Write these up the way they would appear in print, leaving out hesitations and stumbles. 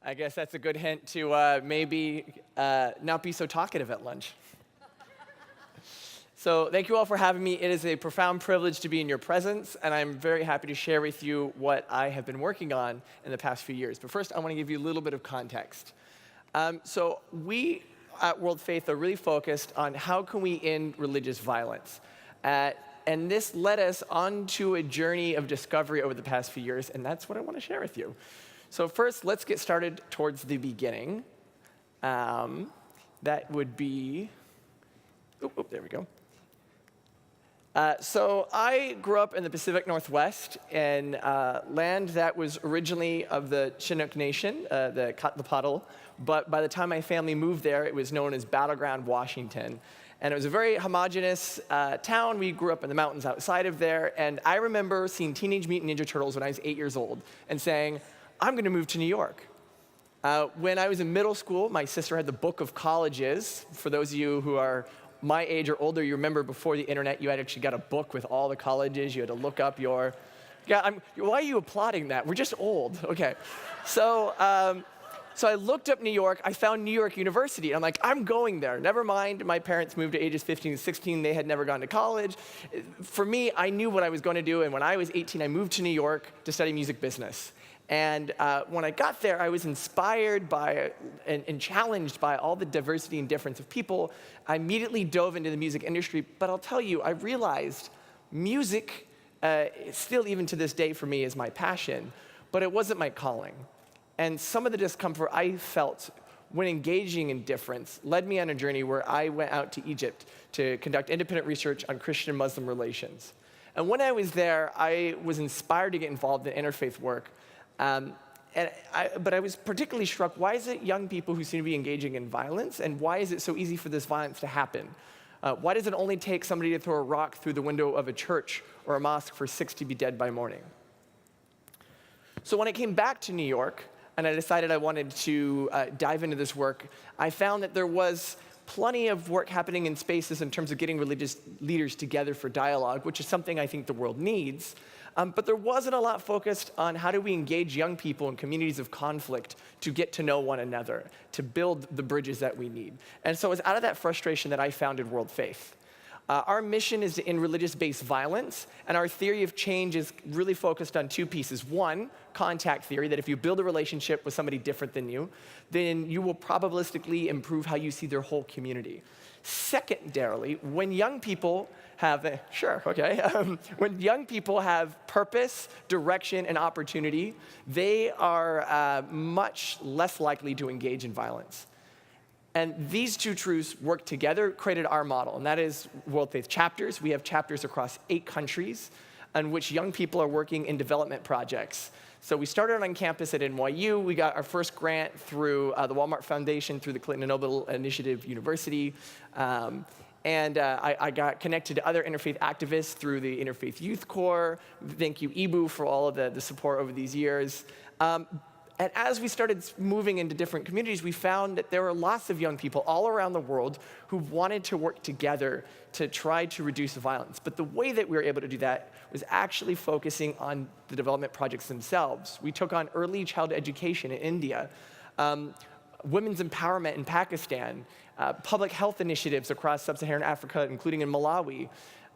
I guess that's a good hint to maybe not be so talkative at lunch. So thank you all for having me. It is a profound privilege to be in your presence, and I'm very happy to share with you what I have been working on in the past few years. But first, I want to give you a little bit of context. So we at World Faith are really focused on how can we end religious violence. And this led us onto a journey of discovery over the past few years, and that's what I want to share with you. So first, let's get started towards the beginning. That would be, there we go. So I grew up in the Pacific Northwest in land that was originally of the Chinook Nation, the Ka'atapa'ato, but by the time my family moved there, it was known as Battleground, Washington. And it was a very homogenous town. We grew up in the mountains outside of there, and I remember seeing Teenage Mutant Ninja Turtles when I was 8 years old and saying, I'm going to move to New York. When I was in middle school, my sister had the Book of Colleges. For those of you who are my age or older, you remember before the internet, you had actually got a book with all the colleges. You had to look up your, why are you applauding that? We're just old. Okay. So I looked up New York. I found New York University. I'm like, I'm going there. Never mind, my parents moved to ages 15 and 16. They had never gone to college. For me, I knew what I was going to do. And when I was 18, I moved to New York to study music business. And when I got there, I was inspired by and challenged by all the diversity and difference of people. I immediately dove into the music industry. But I'll tell you, I realized music, still even to this day for me, is my passion. But it wasn't my calling. And some of the discomfort I felt when engaging in difference led me on a journey where I went out to Egypt to conduct independent research on Christian and Muslim relations. And when I was there, I was inspired to get involved in interfaith work. But I was particularly struck, why is it young people who seem to be engaging in violence, and why is it so easy for this violence to happen? Why does it only take somebody to throw a rock through the window of a church or a mosque for 6 to be dead by morning? So when I came back to New York, and I decided I wanted to dive into this work, I found that there was plenty of work happening in spaces in terms of getting religious leaders together for dialogue, which is something I think the world needs. But there wasn't a lot focused on how do we engage young people in communities of conflict to get to know one another, to build the bridges that we need. And so it was out of that frustration that I founded World Faith. Our mission is to end religious-based violence, and our theory of change is really focused on two pieces. One, contact theory, that if you build a relationship with somebody different than you, then you will probabilistically improve how you see their whole community. Secondarily, when young people have, when young people have purpose, direction, and opportunity, they are much less likely to engage in violence. And these two truths work together, created our model, and that is World Faith Chapters. We have chapters across 8 countries in which young people are working in development projects. So we started on campus at NYU. We got our first grant through the Walmart Foundation, through the Clinton Nobel Initiative University. I got connected to other interfaith activists through the Interfaith Youth Corps. Thank you, Ibu, for all of the support over these years. And as we started moving into different communities, we found that there were lots of young people all around the world who wanted to work together to try to reduce violence. But the way that we were able to do that was actually focusing on the development projects themselves. We took on early childhood education in India, women's empowerment in Pakistan, public health initiatives across sub-Saharan Africa, including in Malawi.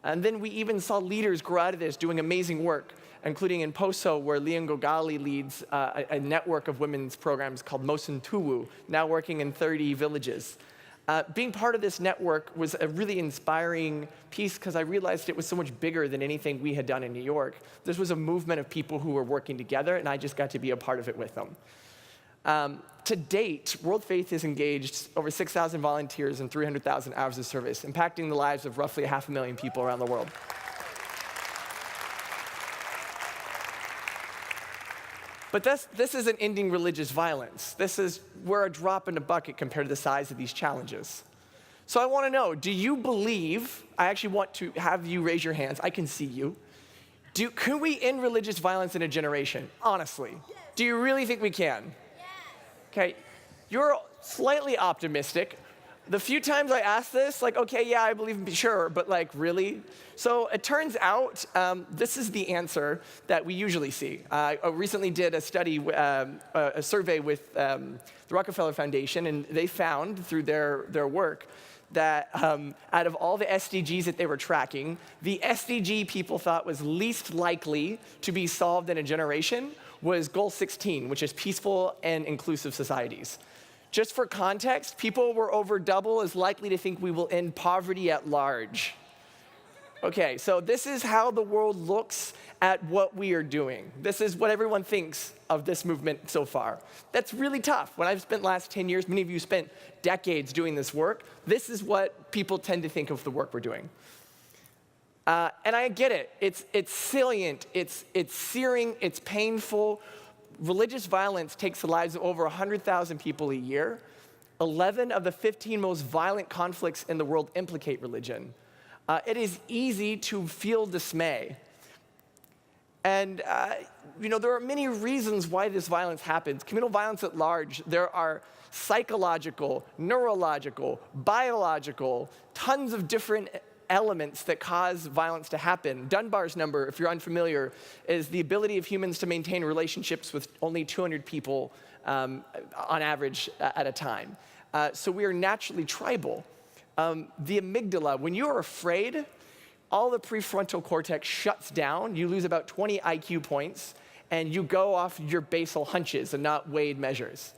And then we even saw leaders grow out of this, doing amazing work, including in Poso, where Leon Gogali leads a network of women's programs called Mosuntuwu, now working in 30 villages. Being part of this network was a really inspiring piece because I realized it was so much bigger than anything we had done in New York. This was a movement of people who were working together, and I just got to be a part of it with them. To date, World Faith has engaged over 6,000 volunteers and 300,000 hours of service, impacting the lives of roughly 500,000 people around the world. But this isn't ending religious violence. We're a drop in the bucket compared to the size of these challenges. So I want to know, do you believe, I actually want to have you raise your hands, I can see you. Can we end religious violence in a generation? Honestly, yes. Do you really think we can? Yes. Okay, you're slightly optimistic. The few times I asked this, like, okay, yeah, I believe in, sure, but like, really? So it turns out this is the answer that we usually see. I recently did a study, a survey with the Rockefeller Foundation, and they found through their work that out of all the SDGs that they were tracking, the SDG people thought was least likely to be solved in a generation was goal 16, which is peaceful and inclusive societies. Just for context, people were over double as likely to think we will end poverty at large. Okay, so this is how the world looks at what we are doing. This is what everyone thinks of this movement so far. That's really tough. When I've spent the last 10 years, many of you spent decades doing this work, this is what people tend to think of the work we're doing. And I get it. It's salient, it's searing, it's painful. Religious violence takes the lives of over 100,000 people a year. 11 of the 15 most violent conflicts in the world implicate religion. It is easy to feel dismay. And there are many reasons why this violence happens. Communal violence at large, there are psychological, neurological, biological, tons of different elements that cause violence to happen. Dunbar's number, if you're unfamiliar, is the ability of humans to maintain relationships with only 200 people on average at a time. So we are naturally tribal. The amygdala, when you're afraid, all the prefrontal cortex shuts down. You lose about 20 IQ points, and you go off your basal hunches and not weighed measures.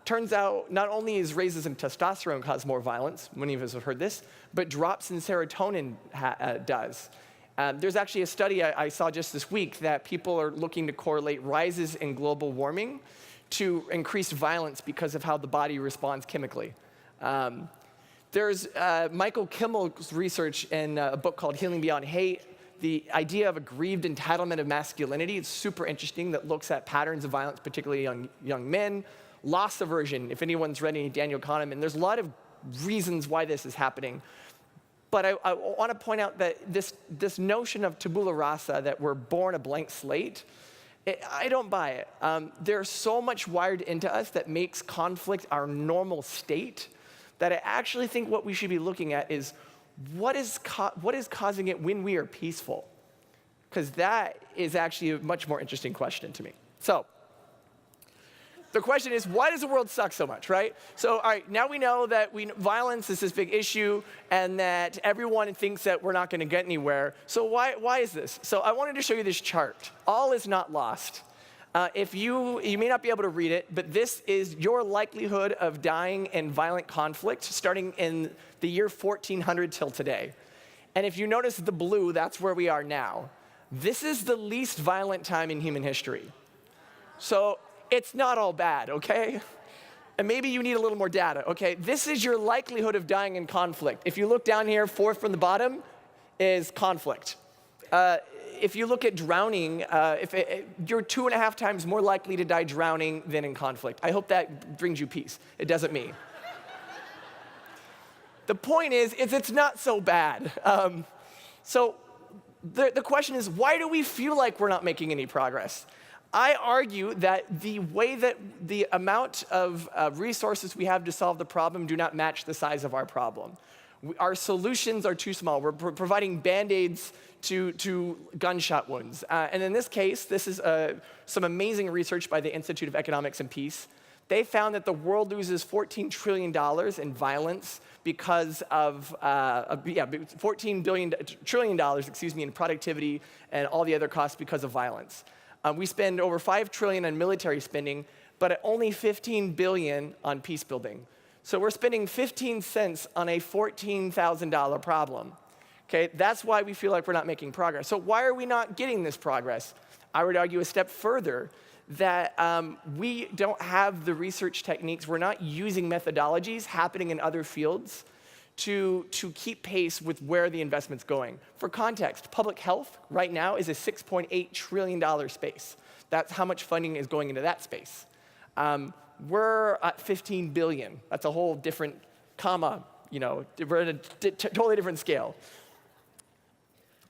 Turns out, not only is raises in testosterone cause more violence, many of us have heard this, but drops in serotonin does. There's actually a study I saw just this week that people are looking to correlate rises in global warming to increased violence because of how the body responds chemically. There's Michael Kimmel's research in a book called Healing Beyond Hate, the idea of aggrieved entitlement of masculinity. It's super interesting, that looks at patterns of violence, particularly on young men. Loss aversion, if anyone's read any Daniel Kahneman, there's a lot of reasons why this is happening. But I want to point out that this notion of tabula rasa, that we're born a blank slate, I don't buy it. There's so much wired into us that makes conflict our normal state that I actually think what we should be looking at is what is causing it when we are peaceful? Because that is actually a much more interesting question to me. So, the question is, why does the world suck so much, right? So, all right, now we know that violence is this big issue and that everyone thinks that we're not going to get anywhere. So why is this? So I wanted to show you this chart. All is not lost. If you may not be able to read it, but this is your likelihood of dying in violent conflict starting in the year 1400 till today. And if you notice the blue, that's where we are now. This is the least violent time in human history. So it's not all bad, okay? And maybe you need a little more data, okay? This is your likelihood of dying in conflict. If you look down here, fourth from the bottom is conflict. If you look at drowning, you're 2.5 times more likely to die drowning than in conflict. I hope that brings you peace. It doesn't me. The point is it's not so bad. So the question is, why do we feel like we're not making any progress? I argue that the way that the amount of resources we have to solve the problem do not match the size of our problem. Our solutions are too small. We're providing Band-Aids to gunshot wounds. And in this case, this is some amazing research by the Institute of Economics and Peace. They found that the world loses $14 trillion in violence because of, $14 trillion in productivity and all the other costs because of violence. We spend over $5 trillion on military spending, but only $15 billion on peace building. So we're spending 15 cents on a $14,000 problem. Okay, that's why we feel like we're not making progress. So why are we not getting this progress? I would argue a step further that we don't have the research techniques, we're not using methodologies happening in other fields to keep pace with where the investment's going. For context, public health right now is a $6.8 trillion space. That's how much funding is going into that space. We're at 15 billion. That's a whole different comma, we're at a totally different scale.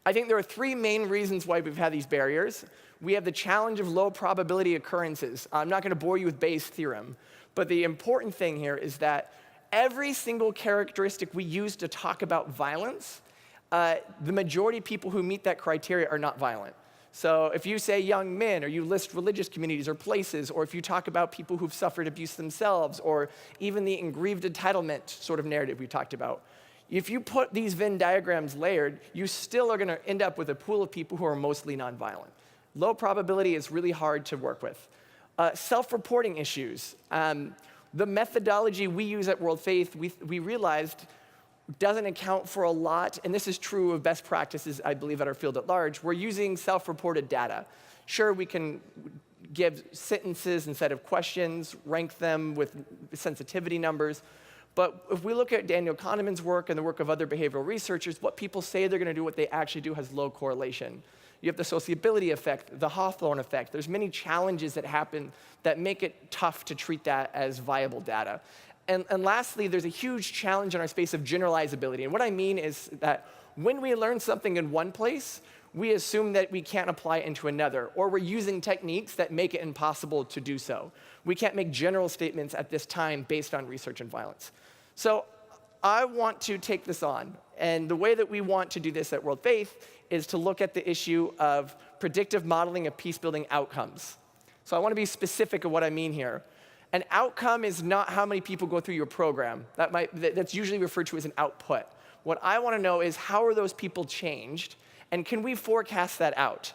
I think there are 3 main reasons why we've had these barriers. We have the challenge of low probability occurrences. I'm not going to bore you with Bayes' theorem, but the important thing here is that every single characteristic we use to talk about violence, the majority of people who meet that criteria are not violent. So if you say young men, or you list religious communities or places, or if you talk about people who've suffered abuse themselves, or even the aggrieved entitlement sort of narrative we talked about, if you put these Venn diagrams layered, you still are going to end up with a pool of people who are mostly nonviolent. Low probability is really hard to work with. Self-reporting issues. The methodology we use at World Faith, we realized doesn't account for a lot, and this is true of best practices, I believe, at our field at large. We're using self-reported data. Sure, we can give sentences instead of questions, rank them with sensitivity numbers, but if we look at Daniel Kahneman's work and the work of other behavioral researchers, what people say they're going to do, what they actually do has low correlation. You have the sociability effect, the Hawthorne effect. There's many challenges that happen that make it tough to treat that as viable data. And lastly, there's a huge challenge in our space of generalizability. And what I mean is that when we learn something in one place, we assume that we can't apply it into another, or we're using techniques that make it impossible to do so. We can't make general statements at this time based on research and violence. So I want to take this on. And the way that we want to do this at World Faith is to look at the issue of predictive modeling of peace-building outcomes. So I want to be specific of what I mean here. An outcome is not how many people go through your program. That's usually referred to as an output. What I want to know is how are those people changed, and can we forecast that out?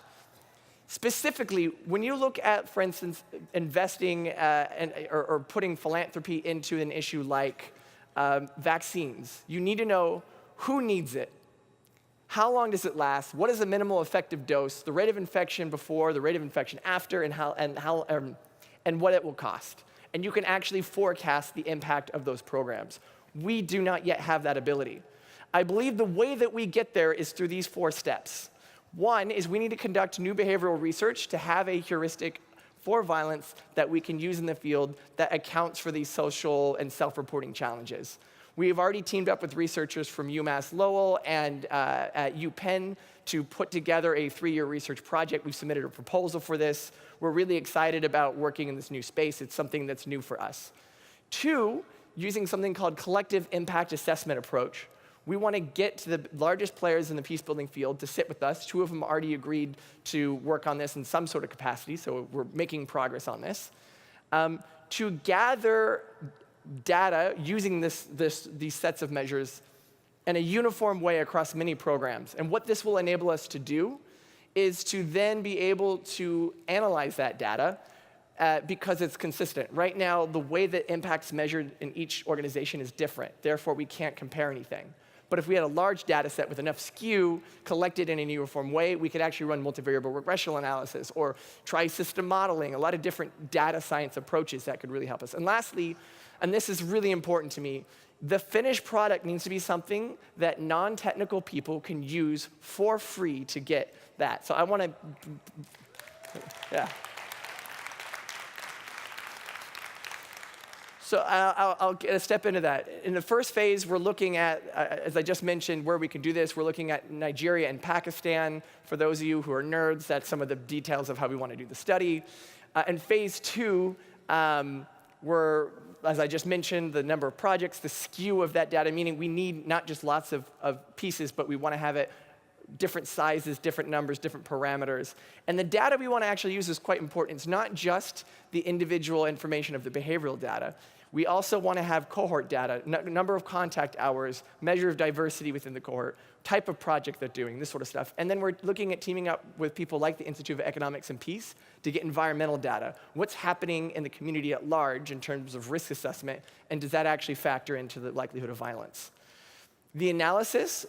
Specifically, when you look at, for instance, investing or putting philanthropy into an issue like vaccines, you need to know who needs it, how long does it last, what is the minimal effective dose, the rate of infection before, the rate of infection after, and what it will cost. And you can actually forecast the impact of those programs. We do not yet have that ability. I believe the way that we get there is through these 4 steps. One is we need to conduct new behavioral research to have a heuristic for violence that we can use in the field that accounts for these social and self-reporting challenges. We have already teamed up with researchers from UMass Lowell and at UPenn to put together a 3-year research project. We've submitted a proposal for this. We're really excited about working in this new space. It's something that's new for us. 2, using something called collective impact assessment approach. We want to get to the largest players in the peace-building field to sit with us. 2 of them already agreed to work on this in some sort of capacity, so we're making progress on this. To gather data using these sets of measures in a uniform way across many programs. And what this will enable us to do is to then be able to analyze that data because it's consistent. Right now, the way that impact's measured in each organization is different. Therefore, we can't compare anything. But if we had a large data set with enough skew collected in a uniform way, we could actually run multivariable regressional analysis or tri-system modeling, a lot of different data science approaches that could really help us. And lastly, and this is really important to me, the finished product needs to be something that non-technical people can use for free to get that. So I want to, yeah. So I'll get a step into that. In the first phase, we're looking at, as I just mentioned, where we can do this. We're looking at Nigeria and Pakistan. For those of you who are nerds, that's some of the details of how we want to do the study. In phase 2, we're, as I just mentioned, the number of projects, the skew of that data, meaning we need not just lots of pieces, but we want to have it different sizes, different numbers, different parameters. And the data we want to actually use is quite important. It's not just the individual information of the behavioral data. We also want to have cohort data, number of contact hours, measure of diversity within the cohort, type of project they're doing, this sort of stuff. And then we're looking at teaming up with people like the Institute of Economics and Peace to get environmental data. What's happening in the community at large in terms of risk assessment, and does that actually factor into the likelihood of violence? The analysis,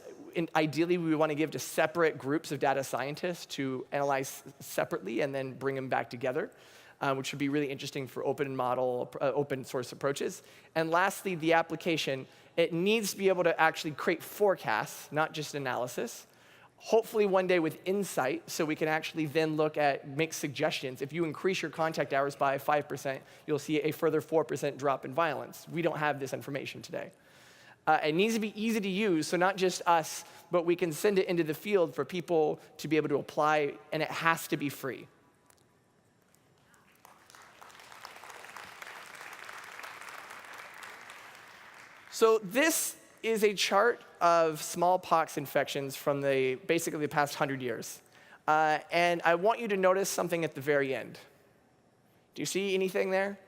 ideally, we want to give to separate groups of data scientists to analyze separately and then bring them back together, which would be really interesting for open source approaches. And lastly, the application. It needs to be able to actually create forecasts, not just analysis. Hopefully one day with insight, so we can actually then make suggestions. If you increase your contact hours by 5%, you'll see a further 4% drop in violence. We don't have this information today. It needs to be easy to use, so not just us, but we can send it into the field for people to be able to apply, and it has to be free. So this is a chart of smallpox infections from basically the past 100 years. And I want you to notice something at the very end. Do you see anything there?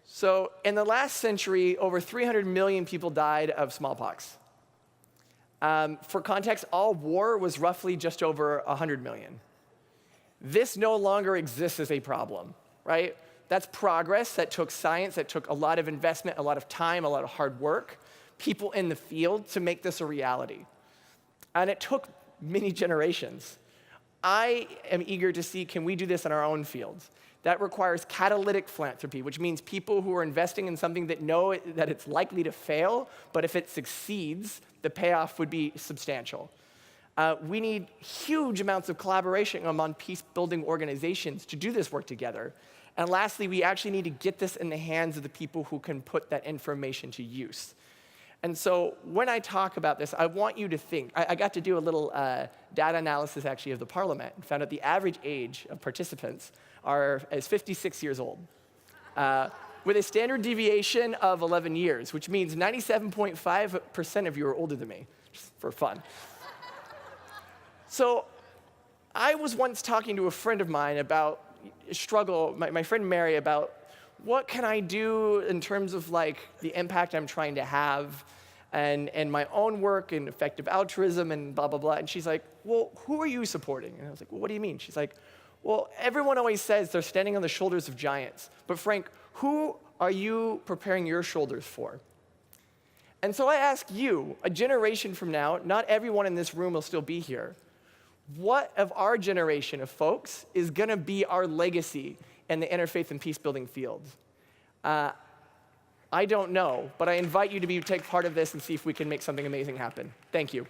So in the last century, over 300 million people died of smallpox. For context, all war was roughly just over 100 million. This no longer exists as a problem, right? That's progress that took science, that took a lot of investment, a lot of time, a lot of hard work, people in the field to make this a reality. And it took many generations. I am eager to see, can we do this in our own fields? That requires catalytic philanthropy, which means people who are investing in something that know that it's likely to fail, but if it succeeds, the payoff would be substantial. We need huge amounts of collaboration among peace-building organizations to do this work together. And lastly, we actually need to get this in the hands of the people who can put that information to use. And so when I talk about this, I want you to think. I got to do a little data analysis, actually, of the parliament and found out the average age of participants is 56 years old, with a standard deviation of 11 years, which means 97.5% of you are older than me, just for fun. So I was once talking to a friend of mine about a struggle, my friend Mary, about what can I do in terms of like the impact I'm trying to have and my own work and effective altruism and blah, blah, blah. And she's like, well, who are you supporting? And I was like, well, what do you mean? She's like, well, everyone always says they're standing on the shoulders of giants. But Frank, who are you preparing your shoulders for? And so I ask you, a generation from now, not everyone in this room will still be here. What of our generation of folks is going to be our legacy in the interfaith and peace-building field? I don't know, but I invite you to take part of this and see if we can make something amazing happen. Thank you.